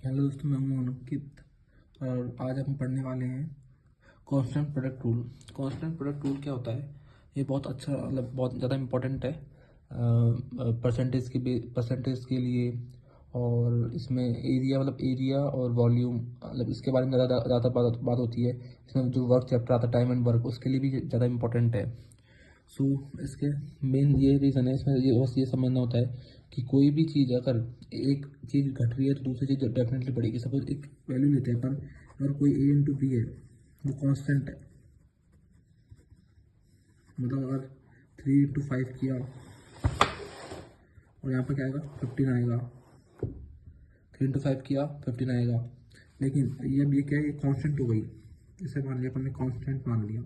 Hello दोस्तों, मैं हूं अंकित और आज हम पढ़ने वाले हैं constant product rule. Constant product rule क्या होता है? ये बहुत अच्छा, मतलब बहुत ज़्यादा इम्पोर्टेंट है परसेंटेज के लिए। और इसमें एरिया, मतलब एरिया और वॉल्यूम, मतलब इसके बारे में ज़्यादा बात होती है। इसमें जो वर्क चैप्टर आता है, टाइम एंड वर्क, उसके लिए भी ज़्यादा इम्पोर्टेंट है। सो इसके मेन ये रीज़न है, इसमें ये बस ये समझना होता है कि कोई भी चीज़, अगर एक चीज़ घट रही है तो दूसरी चीज़ डेफिनेटली बढ़ेगी। सपोज एक वैल्यू लेते हैं अपन, अगर कोई ए इंटू बी है, वो कांस्टेंट है, मतलब अगर 3 इंटू 5 किया और यहाँ पर क्या आएगा, 15 आएगा। 3 इंटू 5 किया, 15 आएगा। लेकिन ये अब ये क्या है, ये कांस्टेंट हो गई, इसे मान लिया अपन ने कांस्टेंट मान लिया।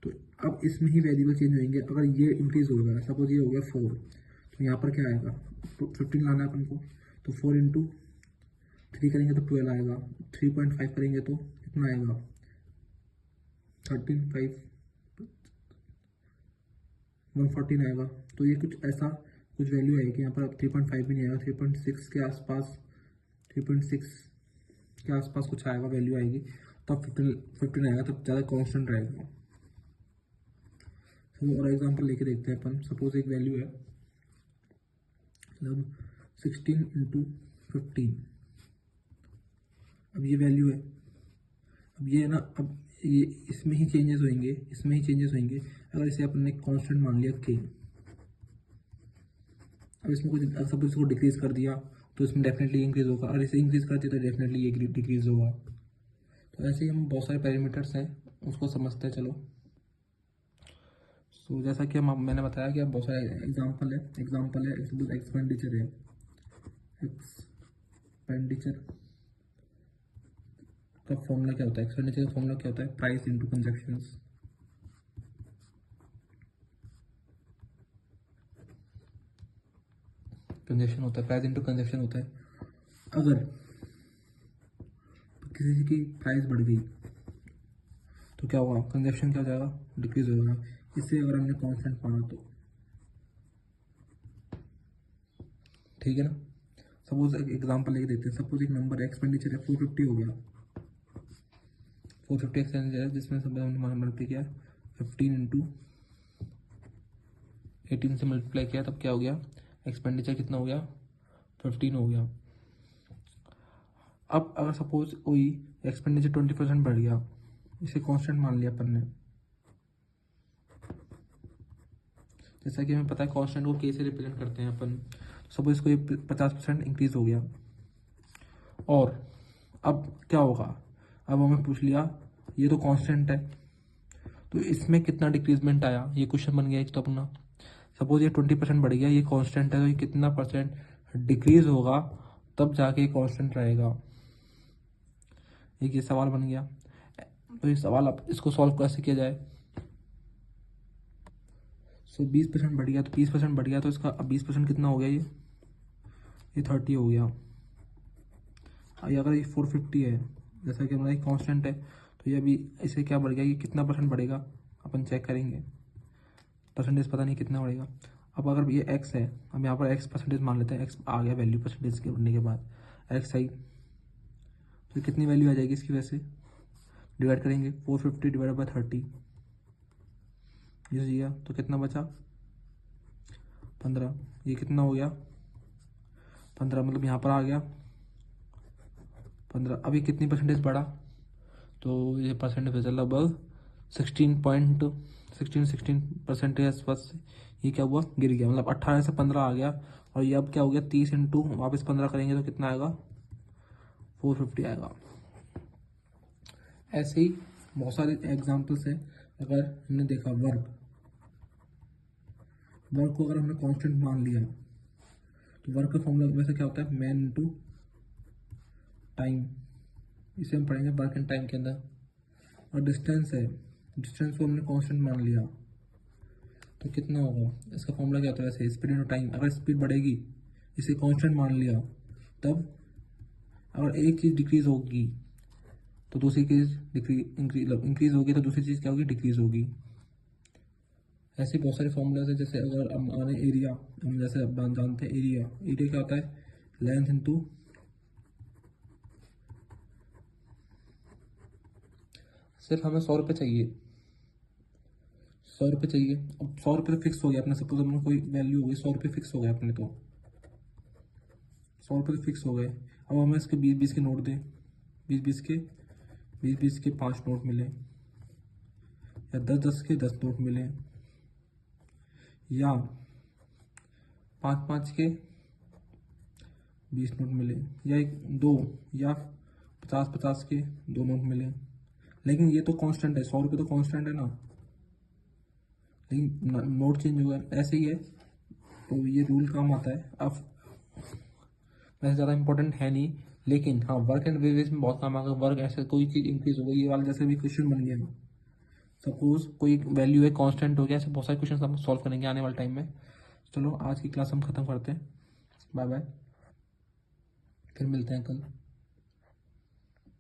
तो अब इसमें ही वेरिएबल चेंज होंगे। अगर ये इंक्रीज हो गया, सपोज ये हो गया 4, तो यहाँ पर क्या आएगा, 15 लाना है अपन को, तो 4 इंटू 3 करेंगे तो 12 आएगा। 3.5 करेंगे तो कितना आएगा, 13, 5, 114 आएगा। तो ये कुछ ऐसा कुछ वैल्यू आएगी यहाँ पर। अब 3.5 भी नहीं आएगा, 3.6 के आसपास, 3.6 के आसपास कुछ आएगा, वैल्यू आएगी। तब 15 आएगा, तब ज़्यादा कॉन्स्टेंट रहेगा। तो और एग्जाम्पल लेके देखते हैं अपन। सपोज एक वैल्यू है, मतलब 16 इंटू 15। अब ये वैल्यू है, अब ये है ना, अब ये इसमें ही चेंजेस होंगे, इसमें ही चेंजेस होंगे। अगर इसे अपन ने कांस्टेंट मान लिया के, अब इसमें कुछ, अगर सपोज इसको डिक्रीज कर दिया तो इसमें डेफिनेटली इंक्रीज होगा, और इसे इंक्रीज कर दिया तो डेफिनेटली ये डिक्रीज होगा। तो ऐसे ही हम बहुत सारे पैरामीटर्स हैं, उसको समझते हैं। चलो, सो जैसा कि मैंने बताया कि अब बहुत सारे एग्जाम्पल है सपोज एक्सपेंडिचर है। एक्सपेंडिचर का फॉर्मूला क्या होता है? एक्सपेंडिचर का फॉर्मूला क्या होता है? Price into consumptions. कंजप्शन होता है, प्राइस इंटू कंजप्शन होता है। अगर किसी चीज़ की प्राइस बढ़ गई तो क्या होगा, कंजप्शन क्या हो जाएगा, डिक्रीज हो जाएगा। इससे अगर हमने कांस्टेंट माना तो ठीक है ना। सपोज एक एग्जांपल लेके देखते हैं। सपोज एक नंबर है, एक्सपेंडिचर है 450 हो गया। 450 एक्सपेंडिचर है, जिसमें सब हमने मल्टीप्लाई किया 15 इंटू 18 से मल्टीप्लाई किया, तब क्या हो गया, एक्सपेंडिचर कितना हो गया, 15 हो गया। अब अगर सपोज कोई एक्सपेंडिचर 20% बढ़ गया, इसे कांस्टेंट मान लिया अपन ने। जैसा कि हमें पता है कांस्टेंट को के से रिप्रेजेंट करते हैं अपन। सपोज इसको 50% इंक्रीज हो गया, और अब क्या होगा, अब हमें पूछ लिया ये तो कांस्टेंट है, तो इसमें कितना डिक्रीजमेंट आया, ये क्वेश्चन बन गया एक तो अपना। सपोज ये 20% बढ़ गया, ये कांस्टेंट है, तो ये कितना परसेंट डिक्रीज होगा, तब जाके ये कांस्टेंट रहेगा। एक ये सवाल बन गया। तो ये सवाल, अब इसको सॉल्व कैसे किया जाए? सो 20% बढ़ गया, तो 20% बढ़ गया, तो इसका अब 20% कितना हो गया, ये 30 हो गया। ये अगर ये 450 है, जैसा कि हमारा कांस्टेंट है, तो ये अभी इसे क्या बढ़ गया, ये कितना परसेंट बढ़ेगा, अपन चेक करेंगे। परसेंटेज पता नहीं कितना बढ़ेगा। अब अगर ये एक्स है, हम यहाँ पर एक्स परसेंटेज मान लेते हैं, एक्स आ गया वैल्यू परसेंटेज के बढ़ने के बाद, एक्स आई, तो कितनी वैल्यू आ जाएगी इसकी? वैसे डिवाइड करेंगे, 450 डिवाइड बाई 30, यूज किया तो कितना बचा, 15। ये कितना हो गया, 15, मतलब यहाँ पर आ गया 15। अभी कितनी परसेंटेज बढ़ा, तो ये परसेंटेज लगभग 16% के आसपास। ये क्या हुआ, गिर गया, मतलब 18 से 15 आ गया। और ये अब क्या हो गया, 30 इंटू वापस 15 करेंगे तो कितना आएगा, 450 आएगा। ऐसे ही बहुत सारे एग्जाम्पल्स हैं। अगर हमने देखा वर्क को अगर हमने कांस्टेंट मान लिया, तो वर्क का फॉर्मूला वैसे क्या होता है, मैन इंटू टाइम। इसे हम पढ़ेंगे वर्क एंड टाइम के अंदर। और डिस्टेंस है, डिस्टेंस को हमने कांस्टेंट मान लिया, तो कितना होगा, इसका फॉर्मूला क्या होता है वैसे, स्पीड इंटू टाइम। अगर स्पीड बढ़ेगी, इसे कांस्टेंट मान लिया, तब अगर एक चीज़ डिक्रीज होगी तो दूसरी चीज़ इंक्रीज होगी, तो दूसरी चीज़ क्या होगी, डिक्रीज होगी। ऐसे बहुत सारे फॉर्मूलाज है। जैसे अगर हम आने एरिया, हम जैसे अब जानते हैं एरिया क्या होता है, लेंथ इंटू सिर्फ हमें 100 रुपये चाहिए, 100 रुपये चाहिए। अब 100 रुपये तो फिक्स हो गया अपने, सपोज अपने कोई वैल्यू हो गई 100 रुपये फिक्स हो गए अपने, तो 100 रुपये तो फिक्स हो गए। अब हमें इसके 20-20 के नोट दें, 20-20 के 5 नोट मिले, या 10-10 के 10 नोट मिले, या 5-5 के 20 नोट मिले, या एक 2 या 50-50 के 2 नोट मिले। लेकिन ये तो कांस्टेंट है, 100 रुपये तो कांस्टेंट है ना, लेकिन नोट चेंज होगा, ऐसे ही है। तो ये रूल काम आता है। अब वैसे ज़्यादा इंपॉर्टेंट है नहीं, लेकिन हाँ वर्क एंड वेवेज में बहुत काम आएगा। वर्क ऐसे कोई चीज़ इंक्रीज हो गई, ये वाला जैसे भी क्वेश्चन बन गया, सपोज कोई वैल्यू है कांस्टेंट हो गया, ऐसे बहुत सारे क्वेश्चन हम सॉल्व करेंगे आने वाले टाइम में। चलो आज की क्लास हम खत्म करते हैं, बाय बाय, फिर मिलते हैं कल।